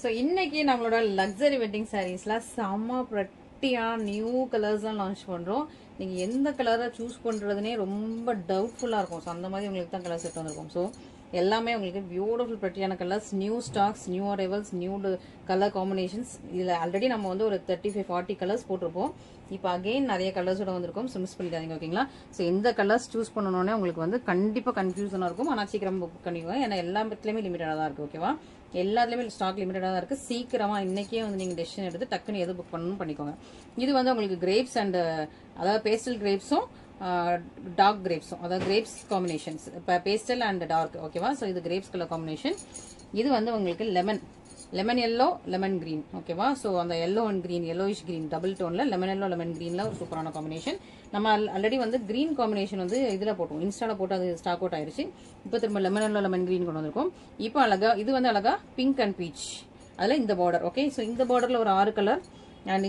So இன்னைக்கு நம்மளோட luxury wedding சாரீஸ்ல செம்ம ப்ரெட்டியான நியூ கலர்ஸ்லாம் லான்ச் பண்றோம். நீங்க எந்த கலரை சூஸ் பண்றதுனே ரொம்ப டவுட்ஃபுல்லா இருக்கும். ஸோ அந்த மாதிரி உங்களுக்கு தான் கலர் செட் வந்திருக்கும். ஸோ எல்லாமே உங்களுக்கு பியூட்டிஃபுல் ப்ரெட்டியான colours, new stocks, new arrivals, new colour combinations. இதில் ஆல்ரெடி நம்ம வந்து ஒரு 35-40 கலர்ஸ் போட்டிருப்போம். இப்போ அகெயின் நிறைய கலர்ஸோட வந்திருக்கும். ஸோ மிஸ் பண்ணிடாதீங்க, ஓகேங்களா? ஸோ எந்த கலர்ஸ் சூஸ் பண்ணணும்னே உங்களுக்கு வந்து கண்டிப்பாக கன்ஃபியூஷனாக இருக்கும். ஆனால் சீக்கிரம் புக் பண்ணிக்குவோம். ஏன்னா எல்லாத்துலேயுமே லிமிட்டடாக தான் இருக்குது, ஓகேவா? எல்லாத்துலேயுமே ஸ்டாக் லிமிட்டடாக தான் இருக்குது. சீக்கிரமாக இன்னைக்கே வந்து நீங்கள் டெசிஷன் எடுத்து டக்குன்னு எது புக் பண்ணணும்னு பண்ணிக்கோங்க. இது வந்து உங்களுக்கு கிரேப்ஸ் அண்ட் அதாவது பேஸ்டல் கிரேப்ஸும் டார்க் கிரேப்ஸும், அதாவது கிரேப்ஸ் காம்பினேஷன்ஸ். இப்போ பேஸ்டல் அண்ட் டார்க், ஓகேவா? ஸோ இது கிரேப்ஸ் கலர் காம்பினேஷன். இது வந்து உங்களுக்கு லெமன் எல்லோ, லெமன் கிரீன், ஓகேவா? ஸோ அந்த yellow and green, yellowish green double டோன்ல லெமன் எல்லோ லெமன் கிரீன்ல ஒரு சூப்பரான காம்பினேஷன். நம்ம ஆல்ரெடி வந்து கிரீன் காம்பினேஷன் வந்து இதில் போட்டோம், இன்ஸ்டால போட்டு அது ஸ்டாக் அவுட் ஆயிருச்சு. இப்போ திரும்ப லெமன் எல்லோ லெமன் கிரீன் கொண்டு வந்திருக்கும். இப்போ அழகா இது வந்து அழகா பிங்க் அண்ட் பீச், அதில் இந்த பார்டர், ஓகே? ஸோ இந்த பார்டர்ல ஒரு 6 கலர் அண்ட்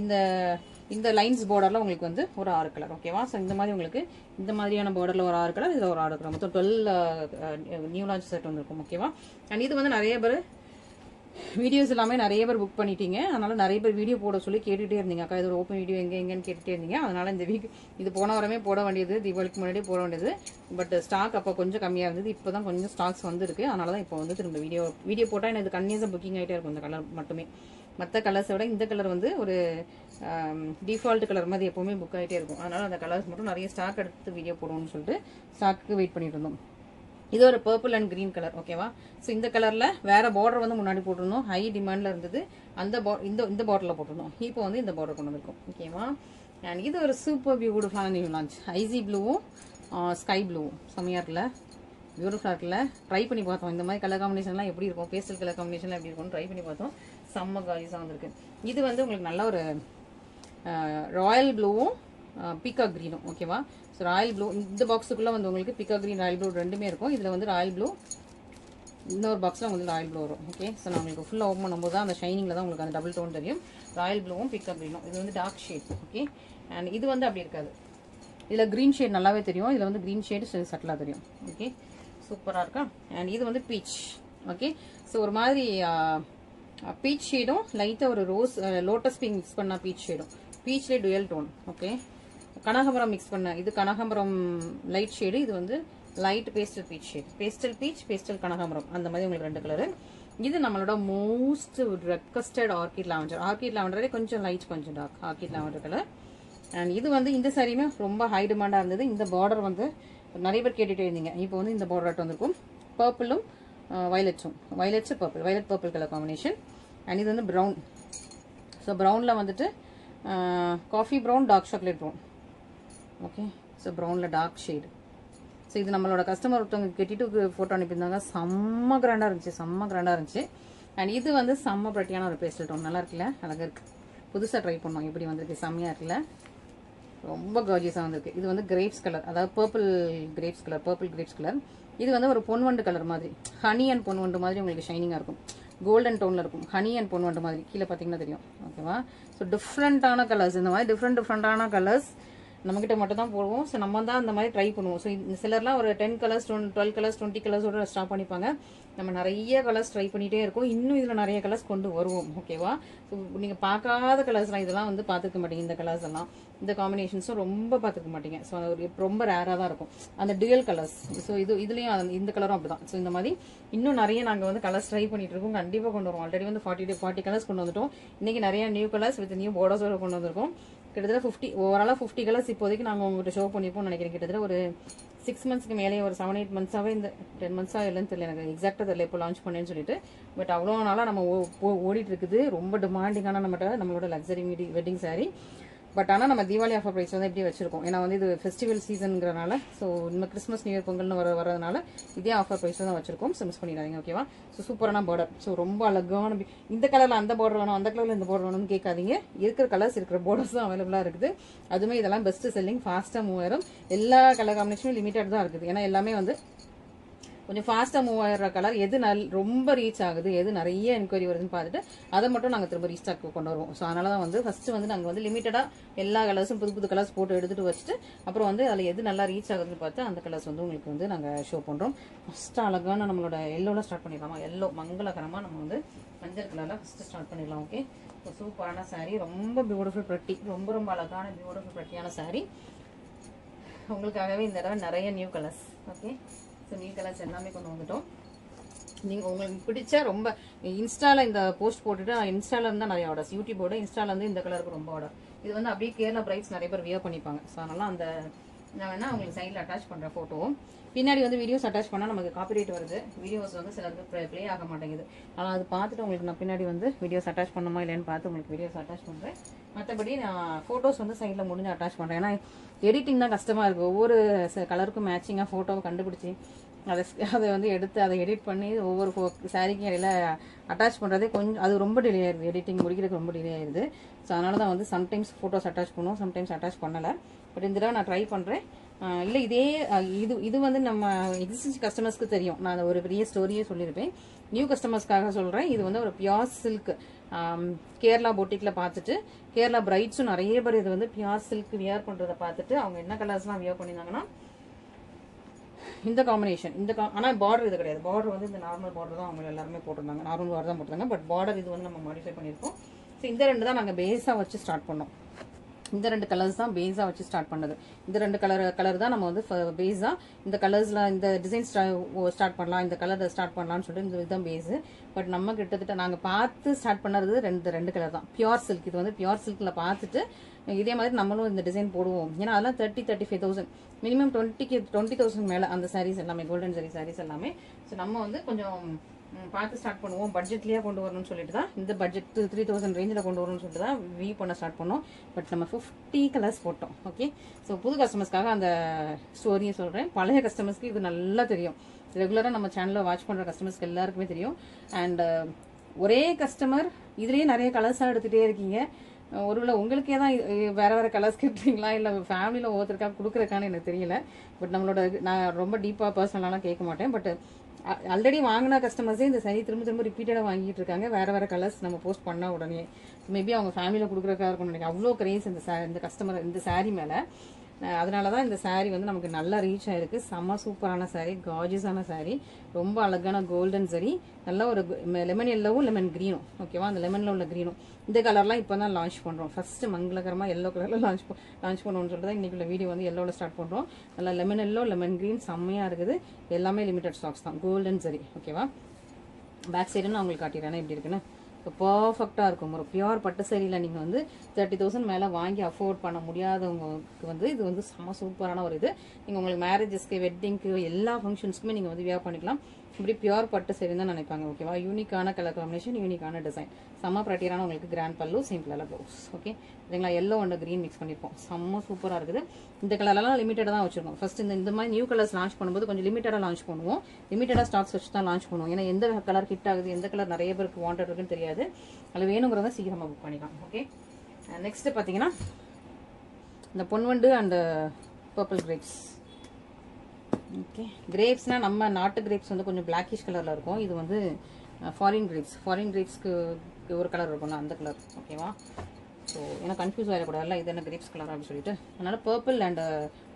இந்த லைன்ஸ் பார்டர்ல உங்களுக்கு வந்து ஒரு 6 கலர், ஓகேவா? ஸோ இந்த மாதிரி உங்களுக்கு இந்த மாதிரியான பார்டர்ல ஒரு 6 கலர், இதுல ஒரு 6 கலர், மொத்தம் 12 நியூ லான்ச் செட் வந்திருக்கும், ஓகேவா? அண்ட் இது வந்து நிறைய பேர் வீடியோஸ் எல்லாமே நிறைய பேர் புக் பண்ணிட்டீங்க. அதனால நிறைய பேர் வீடியோ போட சொல்லி கேட்டுட்டே இருந்தீங்க. அக்கா இது ஓப்பன் வீடியோ எங்கன்னு கேட்டுட்டே இருந்தீங்க. அதனால இந்த வீக் இது போன வாரமே போட வேண்டியது, தீபாவளிக்கு முன்னாடியே போட வேண்டியது. பட் ஸ்டாக் அப்போ கொஞ்சம் கம்மியாக இருந்தது. இப்போ தான் கொஞ்சம் ஸ்டாக்ஸ் வந்துருக்கு. அதனால தான் இப்போ வந்து திரும்ப வீடியோ போட்டால் எனக்கு கன்னியஸாக புக்கிங் ஆகிட்டே இருக்கும் இந்த கலர் மட்டுமே. மற்ற கலர்ஸை விட இந்த கலர் வந்து ஒரு டிஃபால்ட் கலர் மாதிரி எப்போவுமே புக் ஆகிட்டே இருக்கும். அதனால அந்த கலர்ஸ் மட்டும் நிறைய ஸ்டாக் எடுத்து வீடியோ போடுவோம்னு சொல்லிட்டு ஸ்டாக்கு வெயிட் பண்ணிட்டு இருந்தோம். இது ஒரு பர்பிள் அண்ட் கிரீன் கலர், ஓகேவா? ஸோ இந்த கலர்ல வேற பார்டர் வந்து முன்னாடி போட்டிருந்தோம், ஹை டிமாண்ட்ல இருந்தது. இந்த பார்டர்ல போட்டிருந்தோம். இப்போ வந்து இந்த பார்டர் கொண்டு வந்திருக்கும், ஓகேவா? அண்ட் இது ஒரு சூப்பர் பியூட்டிஃபுல்லான நியூ லான்ச், ஐசி ப்ளூவும் ஸ்கை ப்ளூவும் செம்மையா இருக்குல்ல, பியூட்டிஃபுல்லா இருக்குல்ல. ட்ரை பண்ணி பார்த்தோம் இந்த மாதிரி கலர் காம்பினேஷன்லாம் எப்படி இருக்கும், பேஸ்டல் கலர் காம்பினேஷன்லாம் எப்படி இருக்கும் ட்ரை பண்ணி பார்த்தோம். செம்ம காலிஸாக வந்திருக்கு. இது வந்து உங்களுக்கு நல்ல ஒரு ராயல் ப்ளூவும் பீகா கிரீனும், ஓகேவா? ஸோ ராயல் ப்ளூ இந்த பாக்ஸுக்குள்ள வந்து உங்களுக்கு பீகா கிரீன் ராயல் ப்ளூ ரெண்டுமே இருக்கும். இதில் வந்து ராயல் ப்ளூ, இன்னொரு பாக்ஸில் உங்களுக்கு ராயல் ப்ளூ வரும், ஓகே? ஸோ நான் உங்களுக்கு ஃபுல்லாக ஓப்பன் பண்ணும்போது தான் அந்த ஷைனிங்கில் தான் உங்களுக்கு அந்த டபுள் டோன் தெரியும். ராயல் ப்ளூவும் பீகா கிரீனும். இது வந்து டார்க் ஷேட், ஓகே? அண்ட் இது வந்து அப்படி இருக்காது. இதில் க்ரீன் ஷேட் நல்லாவே தெரியும். இதில் வந்து க்ரீன் ஷேடு சட்டிலாக தெரியும், ஓகே? சூப்பராக இருக்கா? அண்ட் இது வந்து பீச், ஓகே? ஸோ ஒரு மாதிரி பீச் ஷேடும் லைட்டாக ஒரு ரோஸ் லோட்டஸ் பிங்க் மிக்ஸ் பண்ண பீச் ஷேடும், பீச்லேயே டுயல் டோன், ஓகே? கனகாம்பரம் மிக்ஸ் பண்ண இது கனகாம்பரம் லைட் ஷேடு, இது வந்து light pastel beach shade, pastel beach pastel கனகாம்பரம், அந்த மாதிரி உங்களுக்கு 2 கலரு. இது நம்மளோட மோஸ்ட் ரெக்வஸ்டட் ஆர்கிட் லாவெண்டரே கொஞ்சம் லைட் கொஞ்சம் dark orchid lavender colour. And இது வந்து இந்த சாரியுமே ரொம்ப ஹை டிமாண்டாக இருந்தது. இந்த பார்டர் வந்து நிறைய பேர் கேட்டுகிட்டே இருந்தீங்க. இப்போ வந்து இந்த பார்டர் வந்திருக்கும், பர்பிளும் வயலட்ஸு purple, violet purple colour combination. And இது வந்து ப்ரௌன். ஸோ ப்ரௌனில் வந்துட்டு coffee brown, dark chocolate brown, okay? So ப்ரௌனில் டார்க் ஷேடு. ஸோ இது நம்மளோட கஸ்டமர் ஒருத்தவங்க கெட்டிட்டு ஃபோட்டோ அனுப்பியிருந்தாங்க. செம்ம கிராண்டாக இருந்துச்சு. அண்ட் இது வந்து செம்ம ப்ரெட்டியான ஒரு பேஸ்டல் டோன், நல்லா இருக்குல்ல, அழகாக இருக்குது. புதுசாக ட்ரை பண்ணோம், எப்படி வந்திருக்கு, செம்மையாக இருக்குல்ல, ரொம்ப கார்ஜியஸாக வந்திருக்கு. இது வந்து கிரேப்ஸ் கலர், அதாவது பர்பிள் கிரேப்ஸ் கலர். இது வந்து ஒரு பொன்வண்டு கலர் மாதிரி, ஹனி அண்ட் பொன்வண்டு மாதிரி உங்களுக்கு ஷைனிங்காக இருக்கும். கோல்டன் டோனில் இருக்கும், ஹனி அண்ட் பொன்வண்டு மாதிரி. கீழே பார்த்தீங்கன்னா தெரியும், ஓகேவா? ஸோ டிஃப்ரெண்ட்டான கலர்ஸ், இந்த மாதிரி டிஃப்ரெண்டான கலர்ஸ் நம்மகிட்ட மட்டும் தான் போடுவோம். ஸோ நம்ம தான் அந்த மாதிரி ட்ரை பண்ணுவோம். ஸோ சிலர்லாம் ஒரு 10 கலர்ஸ் 12 கலர்ஸ் 20 கலர்ஸோட ஸ்டாப் பண்ணிப்பாங்க. நம்ம நிறைய கலர்ஸ் ட்ரை பண்ணிகிட்டே இருக்கோம். இன்னும் இதில் நிறைய கலர்ஸ் கொண்டு வருவோம், ஓகேவா? ஸோ நீங்கள் பார்க்காத கலர்ஸ்லாம் இதெல்லாம் வந்து பார்த்துக்க மாட்டீங்க. இந்த கலர்ஸ் எல்லாம், இந்த காம்பினேஷன்ஸும் ரொம்ப பார்த்துக்க மாட்டீங்க. ஸோ அது ரொம்ப ரேராக தான் இருக்கும் அந்த டுயல் கலர்ஸ். ஸோ இதுலேயும் இந்த கலரும் அப்படி தான். ஸோ இந்த மாதிரி இன்னும் நிறைய நாங்கள் வந்து கலர்ஸ் ட்ரை பண்ணிட்டு இருக்கோம். கண்டிப்பாக கொண்டு வருவோம். ஆல்ரெடி வந்து 40 கலர்ஸ் கொண்டு வந்துட்டோம். இன்னைக்கு நிறைய நியூ கலர்ஸ் வித் நியூ பார்டர்ஸோட கொண்டு வந்திருக்கோம். கிட்டத்தட்ட ஓவராலாக 50 கலர்ஸ் இப்போதைக்கு நாங்கள் உங்கள்கிட்ட ஷோ பண்ணியிருப்போம் நினைக்கிறேன். கிட்டத்தட்ட ஒரு 6 மந்த்ஸ்க்கு மேலே, ஒரு 7-8 மந்த்ஸாகவே, இந்த 10 மந்த்ஸாக இல்லைன்னு தெரியல, எனக்கு எக்ஸாக்டாக தெரியல எப்போ லான்ச் பண்ணேன்னு சொல்லிட்டு. பட் அவ்வளோ நாளாக நம்ம ஓடிட்டு இருக்குது. ரொம்ப டிமாண்டிங்கான நம்மளோட லக்ஸரி வெட்டிங் சாரீ. பட் ஆனால் நம்ம தீபாவளி ஆஃபர் ப்ரைஸ் வந்து எப்படி வச்சிருக்கோம், ஏன்னா வந்து இது ஃபெஸ்டிவல் சீசனுங்கிறனால. ஸோ நம்ம கிறிஸ்மஸ் நியூ இயர் பொங்கல்னு வரதுனால இதே ஆஃபர் ப்ரைஸ் தான் வச்சிருக்கோம். ஸோ மிஸ் பண்ணிடாதீங்க, ஓகேவா? ஸோ சூப்பரான பார்டர். ஸோ ரொம்ப அழகான இந்த கலரில் அந்த பார்டர் வேணும், அந்த கலரில் இந்த பார்டர் வேணும்னு கேட்காதீங்க. இருக்கிற கலர்ஸ் இருக்கிற பார்டர்ஸ் தான் அவைலபிளாக இருக்குது. அதுவுமே இதெல்லாம் பெஸ்ட் செல்லிங், ஃபாஸ்ட்டாக மூவ் ஆயிரும். எல்லா கலர் காம்பினேஷனும் லிமிட்டட் தான் இருக்குது. ஏன்னா எல்லாமே வந்து கொஞ்சம் ஃபாஸ்ட்டாக மூவ் ஆகிற கலர் எது ரொம்ப ரீச் ஆகுது, எது நிறைய என்கொயரி வருதுன்னு பார்த்துட்டு அதை மட்டும் நாங்கள் திரும்ப ரீஸ்டாக் கொண்டு வருவோம். ஸோ அதனால தான் வந்து ஃபஸ்ட்டு வந்து நாங்கள் வந்து லிமிட்டடாக எல்லா கலர்ஸும் புது புது கலர்ஸ் போட்டு எடுத்துகிட்டு வச்சுட்டு அப்புறம் வந்து அதில் எது நல்லா ரீச் ஆகுதுன்னு பார்த்து அந்த கலர்ஸ் வந்து உங்களுக்கு வந்து நாங்கள் ஷோ பண்ணுறோம். ஃபஸ்ட்டு அழகான நம்மளோட எல்லோவில் ஸ்டார்ட் பண்ணிடலாமா? எல்லோ மங்களகரமாக நம்ம வந்து மஞ்சள் கலரில் ஃபஸ்ட்டு ஸ்டார்ட் பண்ணிடலாம். ஓகே, ஸோ சூப்பரான சாரீ, ரொம்ப பியூட்டிஃபுல் ப்ரெட்டி, ரொம்ப ரொம்ப அழகான பியூட்டிஃபுல் ப்ரெட்டியான சாரீ. உங்களுக்காகவே இந்த தடவை நிறைய new colours. Okay, so new colours எல்லாமே கொண்டு வந்துட்டோம். நீங்கள் உங்களுக்கு பிடிச்ச ரொம்ப இன்ஸ்டாவில் இந்த போஸ்ட் போட்டுட்டு இன்ஸ்டாவில் இருந்தால் நிறைய ஆர்டர்ஸ், யூடியூபோட இன்ஸ்டாவில் வந்து இந்த கலருக்கு ரொம்ப ஆர்டர். இது வந்து அப்படியே கேரளா பிரைட்ஸ் நிறைய பேர் வியர் பண்ணிப்பாங்க. ஸோ அதனால அந்த நான் வேணா உங்களுக்கு சைடில் அட்டாச் பண்ணுறேன் ஃபோட்டோவும். பின்னாடி வந்து வீடியோஸ் அட்டாச் பண்ணால் நமக்கு காப்பிரைட் வருது, வீடியோஸ் வந்து சிலருக்கு ப்ளே ஆக மாட்டேங்குது. ஆனால் அது பார்த்துட்டு உங்களுக்கு நான் பின்னாடி வந்து வீடியோஸ் அட்டாச் பண்ணுமா இல்லைன்னு பார்த்து உங்களுக்கு வீடியோஸ் அட்டாச் பண்ணுறேன். மற்றபடி நான் ஃபோட்டோஸ் வந்து சைடில் முடிஞ்சு அட்டாச் பண்ணுறேன். ஏன்னா எடிட்டிங் தான் கஷ்டமாக இருக்குது. ஒவ்வொரு கலருக்கும் மேட்சிங்காக ஃபோட்டோவை கண்டுபிடிச்சி அதை வந்து எடுத்து அதை எடிட் பண்ணி ஒவ்வொரு சாரீக்கும் இடையில அட்டாச் பண்ணுறதே கொஞ்சம் அது ரொம்ப டிலே ஆயிடுது, எடிட்டிங் முடிக்கிறதுக்கு ரொம்ப டிலே ஆயிடுது. ஸோ அதனால தான் வந்து சம்டைம்ஸ் ஃபோட்டோஸ் அட்டாச் பண்ணுவோம், சம்டைம்ஸ் அட்டாச் பண்ணலை. பட் இந்த தடவை நான் ட்ரை பண்ணுறேன். இல்லை இதே இது வந்து நம்ம எக்ஸிஸ்டிங் கஸ்டமர்ஸ்க்கு தெரியும். நான் ஒரு பெரிய ஸ்டோரியே சொல்லியிருப்பேன். நியூ கஸ்டமர்ஸ்க்காக சொல்கிறேன். இது வந்து ஒரு பியூர் சில்க் கேரளா பொட்டிக்கில் பார்த்துட்டு கேரளா பிரைட்ஸும் நிறைய பேர் இது வந்து பியூர் சில்க் வியர் பண்ணுறதை பார்த்துட்டு அவங்க என்ன கலர்ஸ்லாம் வியர் பண்ணியிருந்தாங்கன்னா இந்த காம்பினேஷன் ஆனால் பார்டர் இது கிடையாது. பார்டர் வந்து இந்த நார்மல் பார்டர் தான் அவங்க எல்லாருமே போட்டிருந்தாங்க, நார்மல் பார்டர் தான் போட்டிருந்தாங்க. பட் பார்டர் இது வந்து நம்ம மாடிஃபை பண்ணியிருக்கோம். ஸோ இந்த ரெண்டு தான் நாங்கள் பேஸாக வச்சு ஸ்டார்ட் பண்ணோம். இந்த ரெண்டு கலர்ஸ் தான் பேஸாக வச்சு ஸ்டார்ட் பண்ணது. இந்த ரெண்டு கலர் தான் நம்ம வந்து பேஸாக இந்த கலர்ஸில் இந்த டிசைன் ஸ்டார்ட் பண்ணலாம், இந்த கலர் ஸ்டார்ட் பண்ணலாம்னு சொல்லிட்டு இந்த இதுதான் பேஸு. பட் நம்ம கிட்டத்தட்ட நாங்கள் பார்த்து ஸ்டார்ட் பண்ணது ரெண்டு கலர் தான். பியூர் சில்க், இது வந்து பியூர் சில்கில் பார்த்துட்டு இதே மாதிரி நம்மளும் இந்த டிசைன் போடுவோம். ஏன்னா அதெல்லாம் 35,000 மினிமம் 20,000 மேலே அந்த சாரீஸ் எல்லாமே, கோல்டன் ஜரி சாரீஸ் எல்லாமே. ஸோ நம்ம வந்து கொஞ்சம் பார்த்து ஸ்டார்ட் பண்ணுவோம், பட்ஜெட்லேயே கொண்டு வரணும்னு சொல்லிட்டு தான் இந்த பட்ஜெட் 3,000 ரேஞ்சில் கொண்டு வரணும்னு சொல்லிட்டு தான் வியூ பண்ண ஸ்டார்ட் பண்ணோம். பட் நம்ம 50 கலர்ஸ் போட்டோம். ஓகே, ஸோ புது கஸ்டமர்ஸ்க்காக அந்த ஸ்டோரியை சொல்கிறேன். பழைய கஸ்டமர்ஸ்க்கு இது நல்லா தெரியும். ரெகுலராக நம்ம சேனலில் வாட்ச் பண்ணுற கஸ்டமர்ஸ்க்கு எல்லாருக்குமே தெரியும். அண்ட் ஒரே கஸ்டமர் இதுலேயே நிறைய கலர்ஸாக எடுத்துகிட்டே இருக்கீங்க. ஒருவேளை உங்களுக்கே தான் வேறு வேறு கலர்ஸ் கேட்பீங்களா இல்லை ஃபேமிலியில் ஒவ்வொருத்தருக்காக கொடுக்குறக்கான்னு எனக்கு தெரியல. பட் நம்மளோட நான் ரொம்ப டீப்பாக பர்சனலாலாம் கேட்க மாட்டேன். பட் ஆல்ரெடி வாங்கின கஸ்டமர்ஸே இந்த சாரீ திரும்ப ரிப்பீட்டடாக வாங்கிட்டு இருக்காங்க. வேறு கலர்ஸ் நம்ம போஸ்ட் பண்ணால் உடனே மேபி அவங்க ஃபேமிலியில் கொடுக்குறக்காக இருக்கும்னு நினைக்கிறேன். அவ்வளோ கிரேஸ் இந்த கஸ்டமர் இந்த சாரீ மேலே. அதனால தான் இந்த சாரீ வந்து நமக்கு நல்லா ரீச் ஆயிருக்கு. செம்ம சூப்பரான சாரீ, கார்ஜியஸான சாரீ, ரொம்ப அழகான கோல்டன் சரி, நல்ல ஒரு லெமன் எல்லோவும் லெமன் க்ரீனும். ஓகேவா, அந்த லெமனில் உள்ள க்ரீனும் இந்த கலர்லாம் இப்போ தான் லான்ச் பண்ணுறோம். ஃபஸ்ட்டு மங்களகரமாக எல்லோ கலரில் லான்ச் பண்ணுவோம்னு சொல்லிட்டு தான் இன்றைக்குள்ள வீடியோ வந்து எல்லோவில் ஸ்டார்ட் பண்ணுறோம். நல்லா லெமன் எல்லோ லெமன் க்ரீன் செம்மையாக இருக்குது. எல்லாமே லிமிடெட் ஸ்டாக்ஸ் தான், கோல்டன் சரி. ஓகேவா, பேக் சைடுன்னு நான் உங்களுக்கு காட்டிடுறேன் எப்படி இருக்குன்னு. ஸோ பர்ஃபெக்டாக இருக்கும். ஒரு பியூர் பட்டு சரியில் நீங்கள் வந்து 30,000 மேலே வாங்கி அஃபோர்ட் பண்ண முடியாதவங்களுக்கு வந்து இது வந்து செம்ம சூப்பரான ஒரு இது. நீங்கள் உங்களுக்கு மேரேஜஸ்க்கு, வெட்டிங்க்கு, எல்லா ஃபங்க்ஷன்ஸ்க்குமே நீங்கள் வந்து வியர் பண்ணிக்கலாம். இப்படி பியூர் பட்டு சரி தான் நினைப்பாங்க. ஓகேவா, யூனிக்கான கலர் காம்பினேஷன், யூனிக்கான டிசைன், செம்ம ப்ராக்டிகலான உங்களுக்கு கிராண்ட் பல்லு, சிம்பிளான ப்ளவுஸ். ஓகே, இதுங்களா எல்லோ அண்ட் க்ரீன் மிக்ஸ் பண்ணியிருப்போம். செம்ம சூப்பராக இருக்குது. இந்த கலர்லாம் லிமிட்டடாக தான் வச்சிருக்கோம். ஃபர்ஸ்ட் இந்த மாதிரி நியூ கலர்ஸ் லான்ச் பண்ணும்போது கொஞ்சம் லிமிட்டடாக லான்ச் பண்ணுவோம். லிமிட்டடாக ஸ்டாக்ஸ் வச்சு தான் லான்ச் பண்ணுவோம். ஏன்னா எந்த கலர் ஹிட் ஆகுது, எந்த கலர் நிறைய பேருக்கு வாண்டட் இருக்குன்னு தெரியாது. அதில் வேணுங்கிறத சீக்கிரமாக புக் பண்ணிக்கலாம். ஓகே, நெக்ஸ்ட் பார்த்தீங்கன்னா இந்த பொன்வண்டு அண்ட் பர்பிள் கிரேப்ஸ். ஓகே, கிரேப்ஸ்னால் நம்ம நாட்டு கிரேப்ஸ் வந்து கொஞ்சம் பிளாக்கிஷ் கலரில் இருக்கும். இது வந்து ஃபாரின் கிரேப்ஸ்க்கு ஒரு கலர் இருக்கும்ல அந்த கலர். ஓகேவா, ஸோ ஏன்னா கன்ஃபியூஸ் ஆகிடக்கூடாதுல்ல இது என்ன கிரேப்ஸ் கலர் அப்படின்னு சொல்லிட்டு. அதனால் purple and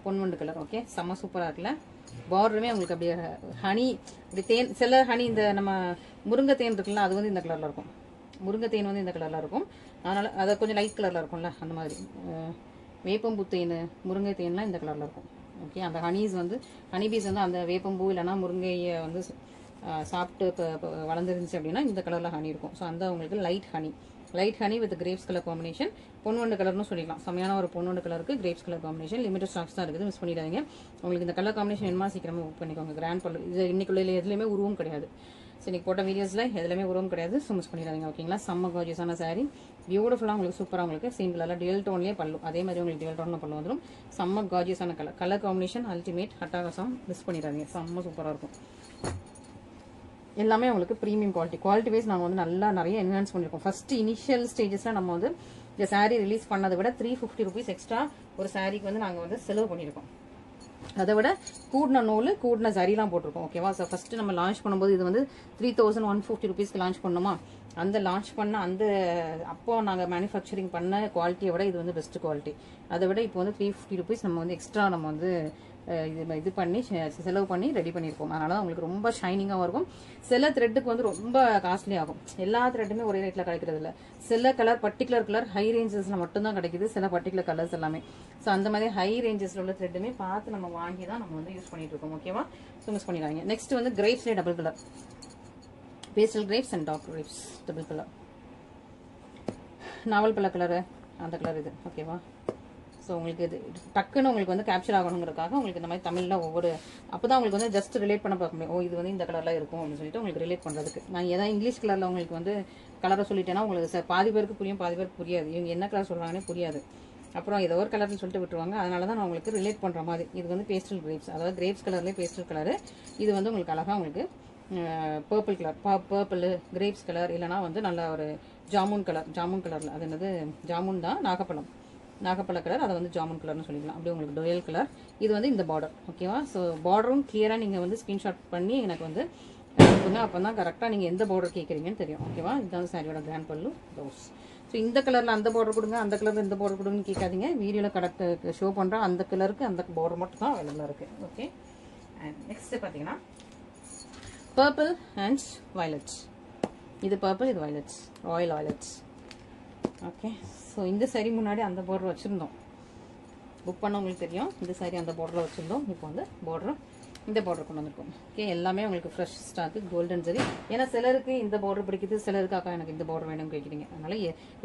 Ponvandu colour. Okay, செம்ம சூப்பராக இருக்குல்ல. பார்டருமே உங்களுக்கு அப்படியே ஹனி, இப்படி தேன், சில ஹனி இந்த நம்ம முருங்கை தேன் இருக்குல்ல அது வந்து இந்த கலரில் இருக்கும். முருங்கை தேன் வந்து இந்த கலரில் இருக்கும். அதனால் அதை கொஞ்சம் லைட் கலரில் இருக்கும்ல அந்த மாதிரி. வேப்பம்பூ தேன், முருங்கை தேன்லாம் இந்த கலரில் இருக்கும். ஓகே, அந்த ஹனீஸ் வந்து ஹனிபீஸ் வந்து அந்த வேப்பம்பூ இல்லைனா முருங்கையை வந்து சாப்பிட்டு இப்போ வளர்ந்துருந்துச்சு அப்படின்னா இந்த கலரில் ஹனி இருக்கும். ஸோ அந்த உங்களுக்கு light honey with grapes colour combination, பொன்வண்டு கலர்னு சொல்லிக்கலாம். செம்மையான ஒரு பொன்வண்டு கலருக்கு grapes colour combination. Limited stocks தான் இருக்குது, மிஸ் பண்ணிடாதீங்க. உங்களுக்கு இந்த கலர் காம்பினேஷன் என்னமா சீக்கிரமாக புக் பண்ணிக்கோங்க. கிராண்ட் பல்லு இது இன்னைக்குள்ள எதுலையுமே உருவம் கிடையாது. ஸோ இன்னைக்கு போட்ட வீடியோஸில் எதுலையுமே உருவம் கிடையாது. ஸோ மிஸ் பண்ணிடாதீங்க. ஓகேங்களா, செம்ம கார்ஜியஸான சாரீ, பியூட்டிஃபுல்லாக உங்களுக்கு சூப்பராக உங்களுக்கு சேம் கலரில் டியல் டோன்லேயே பல்லு, அதே மாதிரி உங்களுக்கு டியல் டோனில் பல்லு வந்துடும். செம்ம கார்ஜியஸான கலர் காம்பினேஷன் அல்டிமேட், அட்டகாசம், மிஸ் பண்ணிடாதீங்க. செம்ம சூப்பராக இருக்கும். எல்லாமே உங்களுக்கு ப்ரீமியம் குவாலிட்டி வைஸ் நாங்கள் வந்து நல்லா நிறைய என்ஹான்ஸ் பண்ணியிருக்கோம். ஃபர்ஸ்ட் இனிஷியல் ஸ்டேஜஸில் நம்ம வந்து இந்த சாரீ ரிலீஸ் பண்ணதை விட 350 rupees எக்ஸ்ட்ரா ஒரு சாரீக்கு வந்து நாங்கள் வந்து செலவு பண்ணியிருக்கோம். அதை விட கூடின நூல் கூடின சரிலாம் போட்டிருக்கோம் ஓகேவா. ஸோ ஃபஸ்ட்டு நம்ம லான்ச் பண்ணும்போது இது வந்து 3150 rupeesக்கு லான்ச் பண்ணோமா, அந்த லான்ச் பண்ண அந்த அப்போ நாங்கள் மேனுஃபேக்சரிங் பண்ண குவாலிட்டியை விட இது வந்து பெஸ்ட் குவாலிட்டி. அதை விட இப்போ வந்து 350 rupees நம்ம வந்து எக்ஸ்ட்ரா நம்ம வந்து இது பண்ணி செலவு பண்ணி ரெடி பண்ணியிருக்கோம். அதனால தான் உங்களுக்கு ரொம்ப ஷைனிங்காகவும் இருக்கும். சில த்ரெட்டுக்கு வந்து ரொம்ப காஸ்ட்லி ஆகும். எல்லா த்ரெட்டுமே ஒரே ரேட்டில் கிடைக்கிறது இல்லை. சில கலர் பர்டிகுலர் கலர் ஹை ரேஞ்சஸில் மட்டும்தான் கிடைக்குது, சில பர்டிகுலர் கலர்ஸ் எல்லாமே. ஸோ அந்த மாதிரி ஹை ரேஞ்சஸில் உள்ள த்ரெட்டுமே பார்த்து நம்ம வாங்கி தான் நம்ம வந்து யூஸ் பண்ணிட்டு இருக்கோம் ஓகேவா. ஸோ மிஸ் பண்ணிடுறாங்க. நெக்ஸ்ட் வந்து கிரேப்ஸ்லேயே double colour, pastel grapes and dark grapes double colour. நாவல் பழ கலரு அந்த கலர் இது ஓகேவா. ஸோ உங்களுக்கு இது டக்குன்னு உங்களுக்கு வந்து கேப்சர் ஆகணுங்கிறதுக்காக உங்களுக்கு இந்த மாதிரி தமிழில் ஒவ்வொரு அப்போ தான் உங்களுக்கு வந்து ஜஸ்ட் ரிலேட் பண்ண பார்க்க முடியும். ஓ இது வந்து இந்த கலரில் இருக்கும் அப்படின்னு சொல்லிட்டு உங்களுக்கு ரிலேட் பண்ணுறதுக்கு. நான் ஏதாவது இங்கிலீஷ் கலரில் உங்களுக்கு வந்து கலரை சொல்லிட்டேன்னா உங்களுக்கு பாதி பேருக்கு புரியும், பாதி பேருக்கு புரியாது. இவங்க என்ன கலர் சொல்கிறாங்கன்னே புரியாது. அப்புறம் ஏதோ ஒரு கலர்னு சொல்லிட்டு விட்டுருவாங்க. அதனால தான் நான் உங்களுக்கு ரிலேட் பண்ணுற மாதிரி. இது வந்து பேஸ்டல் கிரேப்ஸ், அதாவது கிரேப்ஸ் கலர்லேயே பேஸ்டல் கலரு. இது வந்து உங்களுக்கு அழகாக உங்களுக்கு purple colour, purple grapes colour, இல்லைனா வந்து நல்ல ஒரு ஜாமுன் கலரில் அது என்னது ஜாமுன் தான், நாகப்பழ கலர், அதை வந்து ஜாமுன் கலர்னு சொல்லிக்கலாம். அப்படியே உங்களுக்கு டொயல் கலர். இது வந்து இந்த பார்டர் ஓகேவா. ஸோ பார்டரும் கிளியராக நீங்கள் வந்து ஸ்க்ரீன்ஷாட் பண்ணி எனக்கு வந்து அனுப்புங்க. அப்போ தான் கரெக்டாக நீங்கள் எந்த பார்டர் கேட்குறீங்கன்னு தெரியும் ஓகேவா. இதுதான் சாரியோட கிராண்ட் பல்லு ப்ளவுஸ். ஸோ இந்த கலரில் அந்த பார்டர் கொடுங்க, அந்த கலரில் இந்த பார்டர் கொடுங்கன்னு கேட்காதீங்க. வீடியோவில் கரெக்டாக ஷோ பண்ணுறோம். அந்த கலருக்கு அந்த பார்டர் மட்டும் தான் அவைலபிளாக இருக்குது ஓகே. அண்ட் நெக்ஸ்ட்டு பார்த்தீங்கன்னா பர்பிள் அண்ட் வயலட். இது பர்பிள், இது violets, Royal violets okay. So இந்த சாரி முன்னாடி அந்த பார்டர் வச்சுருந்தோம், புக் பண்ணவங்களுக்கு தெரியும். இந்த சாரி அந்த பார்டரில் வச்சுருந்தோம். இப்போ வந்து இந்த பார்டர் கொண்டு வந்திருக்கோம் ஓகே. எல்லாமே உங்களுக்கு ஃப்ரெஷ் ஸ்டாக்கு கோல்டன் சரி. ஏன்னா சிலருக்கு இந்த பார்டர் பிடிக்குது, சிலருக்கு அக்கா எனக்கு இந்த பார்டர் வேணும்னு கேட்குறீங்க. அதனால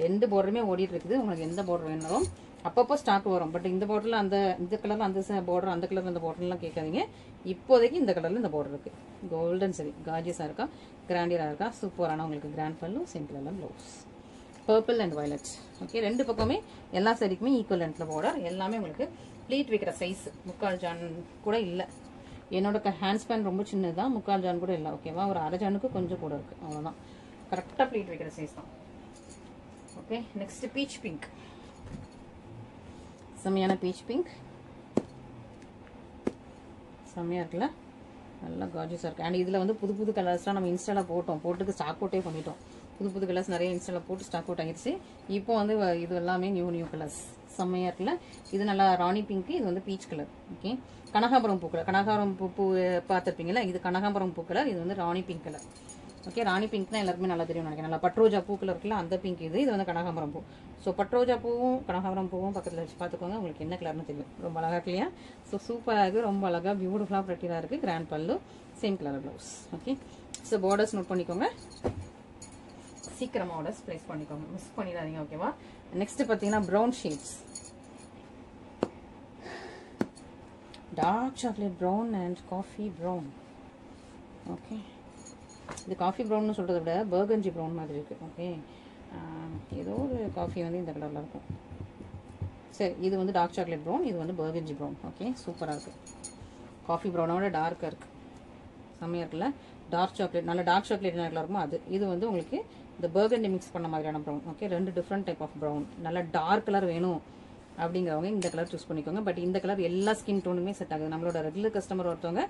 ரெண்டு பார்டருமே ஓடிட்டு இருக்குது. உங்களுக்கு எந்த பார்டர் வேணாலும் அப்பப்போ ஸ்டாக் வரும். பட் இந்த பார்டரில் இந்த கலரில் அந்த பார்டர், அந்த கலரில் அந்த பார்டர்லாம் கேட்காதீங்க. இப்போதைக்கு இந்த கலரில் இந்த பார்டர் இருக்குது. கோல்டன் சரி, கார்ஜியஸாக இருக்கா, கிராண்டியராக இருக்கா, சூப்பரான உங்களுக்கு கிராண்ட் பல்லு, சிம்பிள் எல்லாம் blouse. Purple and violet okay. ரெண்டு பக்கமே எல்லா சாரிக்குமே ஈக்குவல் லென்த்தில் பார்டர். எல்லாமே உங்களுக்கு ப்ளீட் வைக்கிற சைஸ் 3/4 ஜான் கூட இல்லை. என்னோட ஹேண்ட் ஸ்பேன் ரொம்ப சின்னது தான், 3/4 ஜான் கூட இல்லை ஓகேவா. ஒரு அரை ஜானுக்கு கொஞ்சம் கூட இருக்குது, அவ்வளோதான். கரெக்டாக ப்ளீட் வைக்கிற சைஸ் தான் ஓகே. நெக்ஸ்ட் பீச் பிங்க், செம்மையான பீச் பிங்க், செம்மையாக இருக்குல்ல, நல்லா கார்ஜியஸாக இருக்குது. அண்ட் இதில் வந்து புது புது கலர்ஸ்லாம் நம்ம இன்ஸ்டாவில் போட்டுக்கு ஸ்டாக் அவுட்டே பண்ணிட்டோம். புது கலர்ஸ் நிறைய இன்ஸ்டாவில் போட்டு ஸ்டாக் அவுட் ஆகிடுச்சு. இப்போ வந்து இது எல்லாமே நியூ கலர்ஸ் செம்மையாக இருக்குல்ல. இது நல்லா ராணி பிங்க்கு, இது வந்து பீச் கலர் ஓகே. கனகாம்பரம் பூ கலர், கனகாம்பரம் பூ பார்த்துருப்பீங்களா, இது கனகாம்பரம் பூ கலர், இது வந்து ராணி பிங்க் கலர் ஓகே. ராணி பிங்க் தான் எல்லாருக்குமே நல்லா தெரியும் நினைக்கிறேன். நல்லா பட்ரோஜா பூ கலர் இருக்குல்ல, அந்த பிங்க் இது வந்து கனகாம்பரம் பூ. ஸோ பட்ரோஜா பூவும் கனகாம்பரம் பூவும் பக்கத்தில் வச்சு பார்த்துக்கோங்க, உங்களுக்கு என்ன கலர்னு தெரியும். ரொம்ப அழகாக இருக்கு இல்லையா. ஸோ சூப்பராக இருக்குது, ரொம்ப அழகாக பியூட்டிஃபுல்லாக ப்ரெட்டியாக இருக்குது. Grand pallu, same colour blouse okay. So borders note பண்ணிக்கோங்க, சீக்கிரமாக ஆர்டர்ஸ் ப்ளேஸ் பண்ணிக்கோங்க, மிஸ் பண்ணிடாதீங்க ஓகேவா. நெக்ஸ்ட் பார்த்தீங்கன்னா brown shades, dark chocolate brown and coffee brown okay. இது காஃபி ப்ரௌன்னு சொல்கிறத விட பர்கஞ்சி ப்ரௌன் மாதிரி இருக்குது ஓகே. ஏதோ ஒரு காஃபி வந்து இந்த கலரில் இருக்கும். சரி, இது வந்து டார்க் சாக்லேட் ப்ரௌன், இது வந்து பர்கஞ்சி ப்ரௌன் ஓகே. சூப்பராக இருக்குது. காஃபி ப்ரௌனோட டார்க்காக இருக்குது, செம்மையாக இருக்குல்ல. டார்க் சாக்லேட், நல்ல டார்க் சாக்லேட் என்ன கலர் இருக்குமோ அது. இது வந்து உங்களுக்கு இந்த பர்கண்டி மிக்ஸ் பண்ண மாதிரியான ப்ரௌன் ஓகே. ரெண்டு டிஃப்ரெண்ட் டைப் ஆஃப் ப்ரௌன். நல்ல டார்க் கலர் வேணும் அப்படிங்கிறவங்க இந்த கலர் சூஸ் பண்ணிக்கோங்க. பட் இந்த கலர் எல்லா ஸ்கின் டோனுமே செட் ஆகுது. நம்மளோட ரெகுலர் கஸ்டமர் ஒருத்தவங்க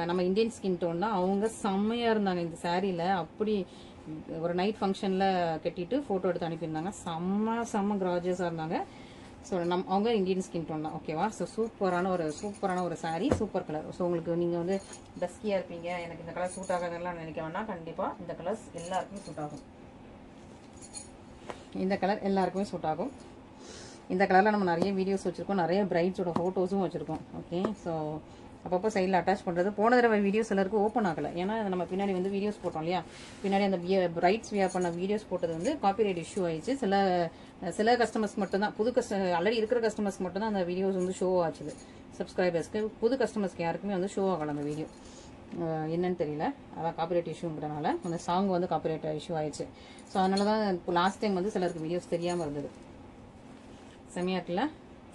நம்ம இந்தியன் ஸ்கின் டோன் தான், அவங்க செம்மையாக இருந்தாங்க இந்த சாரியில். அப்படி ஒரு நைட் ஃபங்க்ஷனில் கட்டிட்டு ஃபோட்டோ எடுத்து அனுப்பியிருந்தாங்க. செம்ம கிராஜியஸாக இருந்தாங்க. ஸோ அவங்க இந்தியன் ஸ்கின் டோன் தான் ஓகேவா. ஸோ சூப்பரான ஒரு சாரீ, சூப்பர் கலர். ஸோ உங்களுக்கு நீங்கள் வந்து டஸ்கியாக இருப்பீங்க, எனக்கு இந்த கலர் சூட் ஆகாதுலாம் நினைக்க வேணாம். கண்டிப்பாக இந்த கலர்ஸ் எல்லாருக்குமே சூட் ஆகும். இந்த கலர் எல்லாருக்குமே சூட் ஆகும். இந்த கலரில் நம்ம நிறைய வீடியோஸ் வச்சுருக்கோம், நிறைய பிரைட்ஸோட ஃபோட்டோஸும் வச்சுருக்கோம் ஓகே. ஸோ அப்பப்போ சைடில் அட்டாச் பண்ணுறது. போன தடவை வீடியோஸ் எல்லாருக்கும் ஓப்பன் ஆகலை, ஏன்னா நம்ம பின்னாடி வந்து வீடியோஸ் போட்டோம் இல்லையா. பின்னாடி அந்த பிரைட்ஸ் வியர் பண்ண வீடியோஸ் போட்டது வந்து காப்பிரைட் இஷ்யூ ஆயிடுச்சு. சில கஸ்டமர்ஸ் மட்டும்தான், ஆல்ரெடி இருக்கிற கஸ்டமர்ஸ் மட்டும்தான் அந்த வீடியோஸ் வந்து ஷோ ஆச்சுது. சப்ஸ்கிரைபர்ஸ்க்கு, புது கஸ்டமர்ஸ்க்கு யாருக்குமே வந்து ஷோ ஆகலை அந்த வீடியோ, என்னன்னு தெரியல. அதான் காப்பிரைட் இஷ்யூங்கிறனால அந்த சாங் வந்து காப்பிரைட் இஷ்யூ ஆயிடுச்சு. ஸோ அதனால தான் இப்போ லாஸ்ட் டைம் வந்து சிலருக்கு வீடியோஸ் தெரியாமல் இருந்தது. செம்மையாக இருக்குல்ல,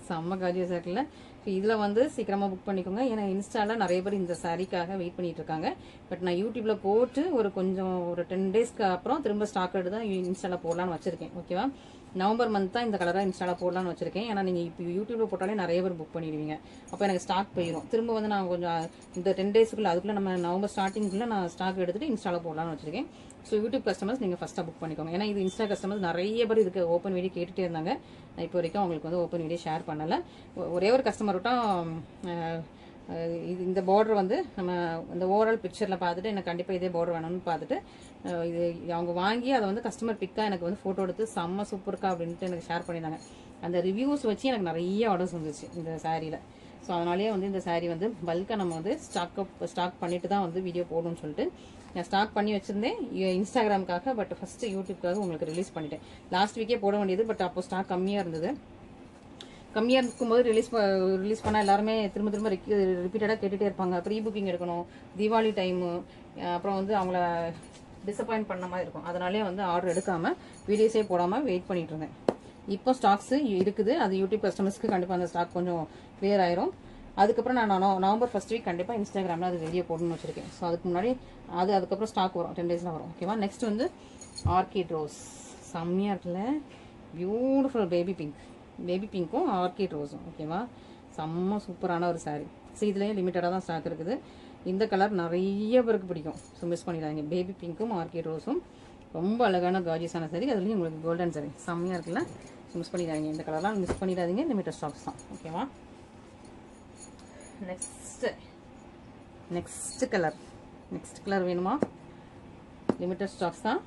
செம்ம காஜியஸாக இருக்குல்ல. ஸோ இதில் வந்து சீக்கிரமாக புக் பண்ணிக்கோங்க. ஏன்னா இன்ஸ்டாவில் நிறைய பேர் இந்த சாரீக்காக வெயிட் பண்ணிட்டு இருக்காங்க. பட் நான் யூடியூப்ல போட்டு ஒரு 10 டேஸ்க்கு அப்புறம் திரும்ப ஸ்டாக் எடுத்து தான் இன்ஸ்டாவில் போடலான்னு வச்சிருக்கேன் ஓகேவா. நவம்பர் மந்த் தான் இந்த கலராக இன்ஸ்டாவில் போடலான்னு வச்சிருக்கேன். ஏன்னா நீங்கள் இப்போ யூடியூப்ல போட்டாலே நிறைய பேர் புக் பண்ணிடுவீங்க. அப்போ எனக்கு ஸ்டாக் போயிடும். திரும்ப வந்து நான் கொஞ்சம் இந்த 10 டேஸ்க்குள்ள அதுக்குள்ளே நம்ம நவம்பர் ஸ்டார்டிங்குள்ளே நான் ஸ்டாக் எடுத்துகிட்டு இன்ஸ்டாவில் போடலான்னு வச்சிருக்கேன். ஸோ யூடியூப் கஸ்டமர்ஸ் நீங்கள் ஃபஸ்ட்டாக புக் பண்ணிக்கோங்க. ஏன்னா இது இன்ஸ்டா கஸ்டமர்ஸ் நிறைய பேர் இதுக்கு ஓப்பன் வீடியோ கேட்டுகிட்டே இருந்தாங்க. நான் இப்போ வரைக்கும் அவங்களுக்கு வந்து ஓப்பன் வீடியோ ஷேர் பண்ணலை. ஒரே ஒரு கஸ்டமர் விட்டால் இது இந்த பார்டர் வந்து நம்ம இந்த ஓவரால் பிக்சரில் பார்த்துட்டு எனக்கு கண்டிப்பாக இதே பார்டர் வேணும்னு பார்த்துட்டு இது அவங்க வாங்கி அதை வந்து கஸ்டமர் பிக்காக எனக்கு வந்து ஃபோட்டோ எடுத்து செம்ம சூப்பர்க்கா அப்படின்ட்டு எனக்கு ஷேர் பண்ணியிருந்தாங்க. அந்த ரிவ்யூஸ் வச்சு எனக்கு நிறைய ஆர்டர்ஸ் வந்துச்சு இந்த சாரியில். ஸோ அதனாலேயே வந்து இந்த சாரீ வந்து பல்காக நம்ம வந்து ஸ்டாக் பண்ணிட்டு தான் வந்து வீடியோ போடணும்னு சொல்லிட்டு நான் ஸ்டாக் பண்ணி வச்சுருந்தேன் இன்ஸ்டாகிராமுக்காக. பட் ஃபஸ்ட்டு யூடியூப்காக உங்களுக்கு ரிலீஸ் பண்ணிட்டேன். லாஸ்ட் வீக்கே போட வேண்டியது, பட் அப்போ ஸ்டாக் கம்மியாக இருந்தது. கம்மியாக இருக்கும்போது ரிலீஸ் பண்ணால் எல்லாருமே திரும்ப ரிப்பீட்டடாக கேட்டுகிட்டே இருப்பாங்க. ப்ரீ புக்கிங் எடுக்கணும், தீபாவளி டைமு, அப்புறம் வந்து அவங்கள டிசப்பாயிண்ட் பண்ண மாதிரி இருக்கும். அதனாலே வந்து ஆர்டர் எடுக்காமல் வீடியோஸே போடாமல் வெயிட் பண்ணிட்டு இருந்தேன். இப்போ ஸ்டாக்ஸு இருக்குது. அது யூடியூப் கஸ்டமர்ஸ்க்கு கண்டிப்பாக அந்த ஸ்டாக் கொஞ்சம் கிளியர் ஆயிரும். அதுக்கப்புறம் நான் நவம்பர் ஃபர்ஸ்ட் வீக் கண்டிப்பாக இன்ஸ்டாகிராமில் அது வீடியோ போடணும்னு வச்சிருக்கேன். ஸோ அதுக்கு முன்னாடி அதுக்கப்புறம் ஸ்டாக் வரும், 10 டேஸில் வரும். ஓகேவா. நெக்ஸ்ட் வந்து ஆர்கிட் ரோஸ். செம்மையாக இருக்குல்ல, பியூட்டிஃபுல் பேபி பிங்க்கும் ஆர்கிட் ரோஸும். ஓகேவா, செம்ம சூப்பரான ஒரு சாரீ. ஸோ இதுலேயும் லிமிட்டடாக தான் ஸ்டாக் இருக்குது. இந்த கலர் நிறைய பேருக்கு பிடிக்கும். ஸோ மிஸ் பண்ணிடாதீங்க. பேபி பிங்க்கும் ஆர்கிட் ரோஸும் ரொம்ப அழகான கார்ஜியஸான சாரீ. அதுலேயும் உங்களுக்கு கோல்டன் சாரீ செம்மையாக இருக்குல்ல. ஸோ மிஸ் பண்ணிடாதீங்க. இந்த கலர்லாம் மிஸ் பண்ணிடாதீங்க. லிமிட்டட் ஸ்டாக்ஸ் தான். ஓகேவா. நெக்ஸ்ட் கலர் வேணுமா? லிமிட்டட் ஸ்டாக்ஸ் தான்.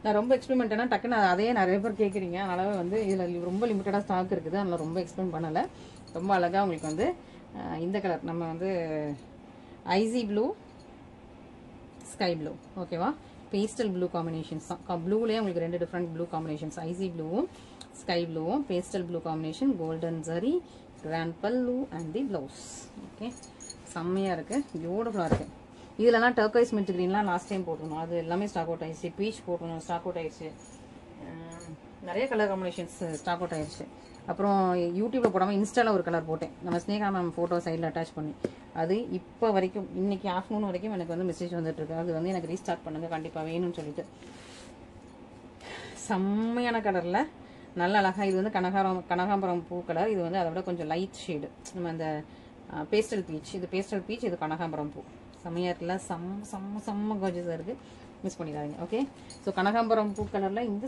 நான் ரொம்ப எக்ஸ்பெரிமெண்ட் பண்ணேன். டக்குன்னு அதையே நிறைய பேர் கேட்குறீங்க. அதனால வந்து இதில் ரொம்ப லிமிட்டடாக ஸ்டாக் இருக்குது. அதனால் ரொம்ப எக்ஸ்பிளைன் பண்ணலை. ரொம்ப அழகாக உங்களுக்கு வந்து இந்த கலர் நம்ம வந்து ஐசி ப்ளூ, ஸ்கை ப்ளூ. ஓகேவா. பேஸ்டல் ப்ளூ காம்பினேஷன்ஸ் தான். ப்ளூலேயே உங்களுக்கு 2 டிஃப்ரெண்ட் ப்ளூ காம்பினேஷன்ஸ். ஐசி ப்ளூவும் ஸ்கை ப்ளூவும் pastel blue combination, golden zari, grand pallu and the blouse. Okay, செம்மையாக இருக்குது, பியூட்டிஃபுல்லாக இருக்குது. இதெல்லாம் டர்க்கைஸ் மின்ட் க்ரீன்லாம் லாஸ்ட் டைம் போட்டுருந்தோம். அது எல்லாமே ஸ்டாக் அவுட் ஆயிடுச்சு. பீச் போட்டுருந்தோம், ஸ்டாக் அவுட் ஆயிடுச்சு. நிறைய கலர் காம்பினேஷன்ஸ் ஸ்டாக் அவுட் ஆயிடுச்சு. அப்புறம் யூடியூப்பில் போடாமல் இன்ஸ்டாவில் ஒரு கலர் போட்டேன். நம்ம ஸ்னேகா மேம் ஃபோட்டோ சைடில் அட்டாச் பண்ணி. அது இப்போ வரைக்கும் இன்னைக்கு ஆஃப்டர்நூன் வரைக்கும் எனக்கு வந்து மெசேஜ் வந்துட்டுருக்கு. அது வந்து எனக்கு ரீஸ்டார்ட் பண்ணுங்கள் கண்டிப்பாக வேணும்னு சொல்லிட்டு. செம்மையான கலரில் நல்ல அழகாக. இது வந்து கனகாம்பரம் பூ கலர். இது வந்து அதை விட கொஞ்சம் லைட் ஷேடு. நம்ம அந்த பேஸ்டல் பீச். இது பேஸ்டல் பீச், இது கனகாம்பரம் பூ. செம்மையாக இருக்குல்ல, செம்ம கார்ஜியஸாக இருக்குது. மிஸ் பண்ணிடாதீங்க. ஓகே. ஸோ கனகாம்பரம் பூ கலரில் இந்த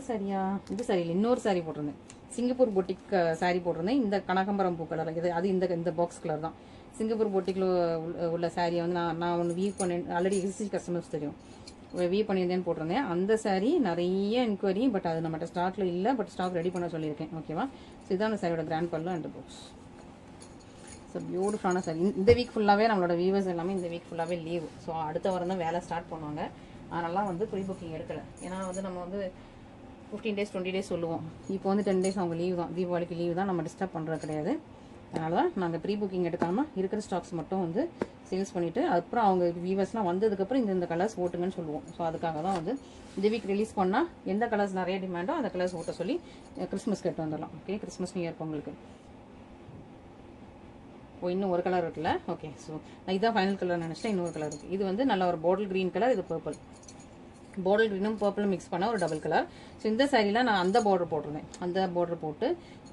சாரியில் இன்னொரு சாரீ போட்டிருந்தேன். சிங்கப்பூர் பொட்டிக் சாரீ போட்டிருந்தேன். இந்த கனகாம்பரம் பூ கலர் இது. அது இந்த பாக்ஸ் கலர் தான். சிங்கப்பூர் பொட்டிக்கில் உள்ள சாரியை வந்து நான் ஒன்று வீவ் பண்ணேன். ஆல்ரெடி எக்ஸிஸ்டிங் கஸ்டமர்ஸ் தெரியும், வீவ் பண்ணியிருந்தேன்னு போட்டிருந்தேன். அந்த சாரீ நிறைய என்கொயரி, பட் அது நம்மகிட்ட ஸ்டாக்ல இல்லை. பட் ஸ்டாக் ரெடி பண்ண சொல்லியிருக்கேன். ஓகேவா. ஸோ இதான் சாரியோட grand pallu and box. So பியூட்டிஃபுல்லான சாரி. இந்த வீக் ஃபுல்லாகவே நம்மளோட வியூவர்ஸ் எல்லாமே இந்த வீக் ஃபுல்லாகவே லீவ். ஸோ அடுத்த வாரம் தான் வேலை ஸ்டார்ட் பண்ணுவாங்க. அதனால வந்து ப்ரீ புக்கிங் எடுக்கலை. ஏன்னா வந்து நம்ம வந்து 15 டேஸ் 20 டேஸ் சொல்லுவோம். இப்போ வந்து 10 டேஸ் அவங்க லீவ் தான், தீபாவளிக்கு லீவ் தான். நம்ம டிஸ்டர்ப் பண்ணுறது கிடையாது. அதனால தான் நாங்கள் ப்ரீ புக்கிங் எடுக்காமல் இருக்கிற ஸ்டாக்ஸ் மட்டும் வந்து சேல்ஸ் பண்ணிவிட்டு அப்புறம் அவங்க வியூவர்ஸ்லாம் வந்ததுக்கப்புறம் இந்த கலர்ஸ் ஓட்டுங்கன்னு சொல்லுவோம். ஸோ அதுக்காக தான் வந்து இந்த வீக் ரிலீஸ் பண்ணால் எந்த கலர்ஸ் நிறைய டிமாண்டோ அந்த கலர்ஸ் ஓட்ட சொல்லி கிறிஸ்மஸ்க்கு எடுத்து வந்துடலாம். ஓகே, கிறிஸ்மஸ் நியூ இயர் பொங்கலுக்கு. இன்னும் ஒரு கலர் இருக்குல்ல. ஓகே, ஸோ நான் இதான் ஃபைனல் கலர் நினச்சிட்டேன். இன்னொரு கலர் இருக்குது. இது வந்து நல்ல ஒரு பாட்டில் க்ரீன் கலர். இது பர்பிள். பாட்டில் க்ரீனும் பர்பிளும் மிக்ஸ் பண்ண ஒரு டபுள் கலர். ஸோ இந்த சாரியில் நான் அந்த பார்டர் போட்டிருந்தேன். அந்த பார்டர் போட்டு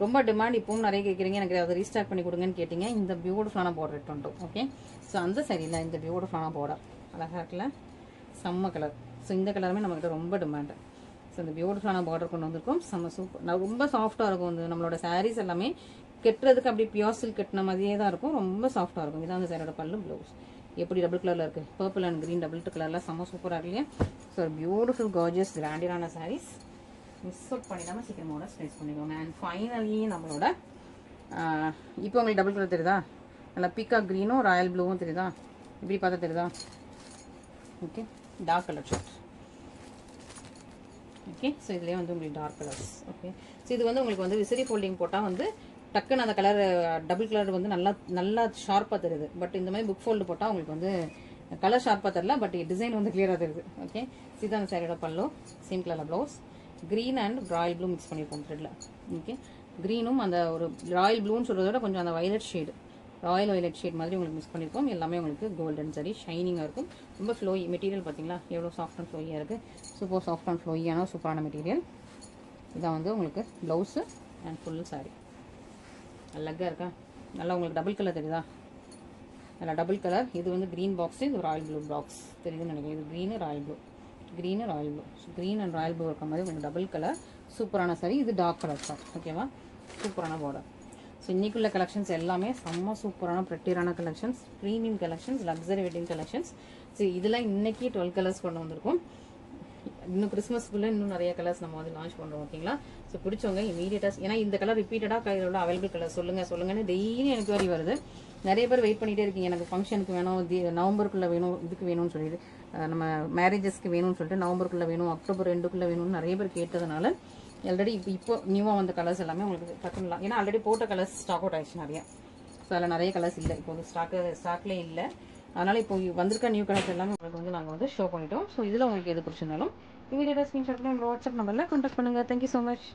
ரொம்ப டிமாண்ட் இப்பவும் நிறைய கேட்குறீங்க. எனக்கு அதை ரீஸ்டாக் பண்ணி கொடுங்கன்னு கேட்டிங்க. இந்த பியூட்டிஃபுல்லான பார்டர் எடுத்து வந்துட்டோம். ஓகே, ஸோ அந்த சாரியில் இந்த பியூட்டிஃபுல்லான பார்டர் அழகாக இருக்குல்ல, செம்ம கலர். ஸோ இந்த கலருமே நம்மகிட்ட ரொம்ப டிமாண்டு. ஸோ இந்த பியூட்டிஃபுல்லான பார்டர் கொண்டு வந்திருக்கோம். செம்ம சூப்பர், ரொம்ப சாஃப்டாக இருக்கும். வந்து நம்மளோட சாரீஸ் எல்லாமே கெட்டுறதுக்கு அப்படியே பியோர் சில்க் கட்டின மாதிரியே தான் இருக்கும். ரொம்ப சாஃப்டாக இருக்கும். இதான் அந்த சாரியோட பல்லு, ப்ளவுஸ். எப்படி டபுள் கலரில் இருக்குது, பர்பிள் அண்ட் க்ரீன் டபுள் கலரில் செம்ம சூப்பராக இல்லையா. ஸோ பியூட்டிஃபுல் கார்ஜியஸ் கிராண்டியரான சாரீஸ். மிஸ் அவுட் பண்ணிடாமல் சீக்கிரமோட ஸ்ட்ரெச் பண்ணிக்கோங்க. அண்ட் ஃபைனலி நம்மளோட இப்போ உங்களுக்கு டபுள் கலர் தெரியுதா, நல்லா பீகாக் க்ரீனும் ராயல் ப்ளூவும் தெரியுதா, இப்படி பார்த்தா தெரியுதா. Okay, dark colour shirt. Okay, so இதுலேயே வந்து உங்களுக்கு டார்க் கலர்ஸ். ஓகே, ஸோ இது வந்து உங்களுக்கு வந்து விசிறி ஃபோல்டிங் போட்டால் வந்து டக்குன்னு அந்த கலர் டபுள் கலர் வந்து நல்லா ஷார்ப்பாக தெரியுது. பட் இந்த மாதிரி புக் ஃபோல்டு போட்டால் உங்களுக்கு வந்து கலர் ஷார்ப்பாக தெரியல, பட் டிசைன் வந்து கிளியராக தெரியுது. ஓகே, இதுதான் சாரியோட பல்லு. Same colour blouse. Green and Royal blue mix பண்ணியிருக்கோம் த்ரெட்டில். ஓகே, க்ரீனும் அந்த ஒரு ராயல் ப்ளூன்னு சொல்கிறத விட கொஞ்சம் அந்த violet shade, Royal violet shade மாதிரி உங்களுக்கு மிக்ஸ் பண்ணியிருக்கோம். எல்லாமே உங்களுக்கு கோல்டன் சரி ஷைனிங்காக இருக்கும். ரொம்ப ஃப்ளோயி மெட்டீரியல் பார்த்தீங்களா, எவ்வளோ சாஃப்ட் அண்ட் ஃப்ளோயியாக இருக்குது. சூப்பர் சாஃப்ட் அண்ட் ஃப்ளோயியான சூப்பரான மெட்டீரியல். இதான் வந்து உங்களுக்கு ப்ளவுஸு அண்ட் ஃபுல் சாரீ. அழகாக இருக்கா? நல்லா உங்களுக்கு டபுள் கலர் தெரியுதா? நல்லா டபுள் கலர். இது வந்து க்ரீன் பாக்ஸு, இது ராயல் ப்ளூ பாக்ஸ் தெரியுதுன்னு நினைக்கிறேன். இது green Royal blue, green Royal blue. Green and Royal blue இருக்க மாதிரி உங்களுக்கு டபுள் கலர் சூப்பரான சாரீ. இது டார்க் கலர் சார். ஓகேவா? சூப்பரான பார்டர். ஸோ இன்றைக்குள்ள கலெக்ஷன்ஸ் எல்லாமே செம்ம சூப்பரான ப்ரெட்டியரான collections, premium collections, luxury wedding collections. So இதெல்லாம் இன்றைக்கி 12 கலர்ஸ் கொண்டு வந்திருக்கும். இன்னும் கிறிஸ்மஸ்க்குள்ளே இன்னும் நிறைய கலர்ஸ் நம்ம வந்து லான்ச் பண்ணுறோம். ஓகேங்களா? ஸோ பிடிச்சவங்க இமீடியட்டாக, ஏன்னா இந்த கலர் ரிப்பீட்டடாக கையில் அவைலபிள் கலர் சொல்லுங்கன்னு டெய்லி எனக்கு வரி வருது. நிறைய பேர் வெயிட் பண்ணிகிட்டே இருக்கீங்க, எனக்கு ஃபங்க்ஷனுக்கு வேணும், நவம்பருக்குள்ளே வேணும், இதுக்கு வேணும்னு சொல்லிட்டு, நம்ம மேரேஜஸ்க்கு வேணும்னு சொல்லிட்டு நவம்பருக்குள்ளே வேணும், அக்டோபர் 2க்குள்ளே வேணும்னு நிறைய பேர் கேட்டதுனால ஆல்ரெடி இப்போ நியூவாக வந்த கலர்ஸ் எல்லாமே உங்களுக்கு டக்குலாம், ஏன்னா ஆல்ரெடி போட்ட கலர்ஸ் ஸ்டாக் அவுட் ஆயிடுச்சு நிறையா. ஸோ அதில் நிறைய கலர்ஸ் இல்லை, இப்போ வந்து ஸ்டாக்லேயே இல்லை. அதனால் இப்போ வந்திருக்க நியூ கலர்ஸ் எல்லாமே உங்களுக்கு வந்து நாங்கள் வந்து ஷோ பண்ணிட்டோம். ஸோ இதில் உங்களுக்கு எது பிடிச்சிருந்தாலும் இமீடியட்டாக ஸ்க்ரீன்ஷாட் பண்ணி உங்களோட வாட்ஸ்அப் நம்பரில் கான்டாக்ட் பண்ணுங்கள். Thank you so much.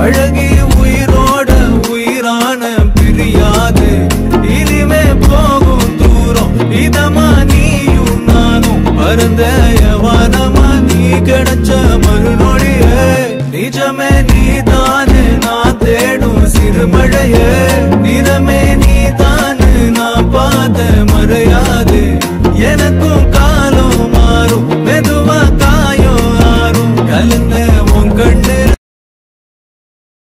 அழகி உயிரோட உயிரான பிரியாது, இனிமே போகும் தூரம் இதமா நீயும் நானும் பரந்தயவானமா நீ கிடைச்ச மறுநொடியே, நிஜமே நீதானே நான் தேடும் சிறுமழையே.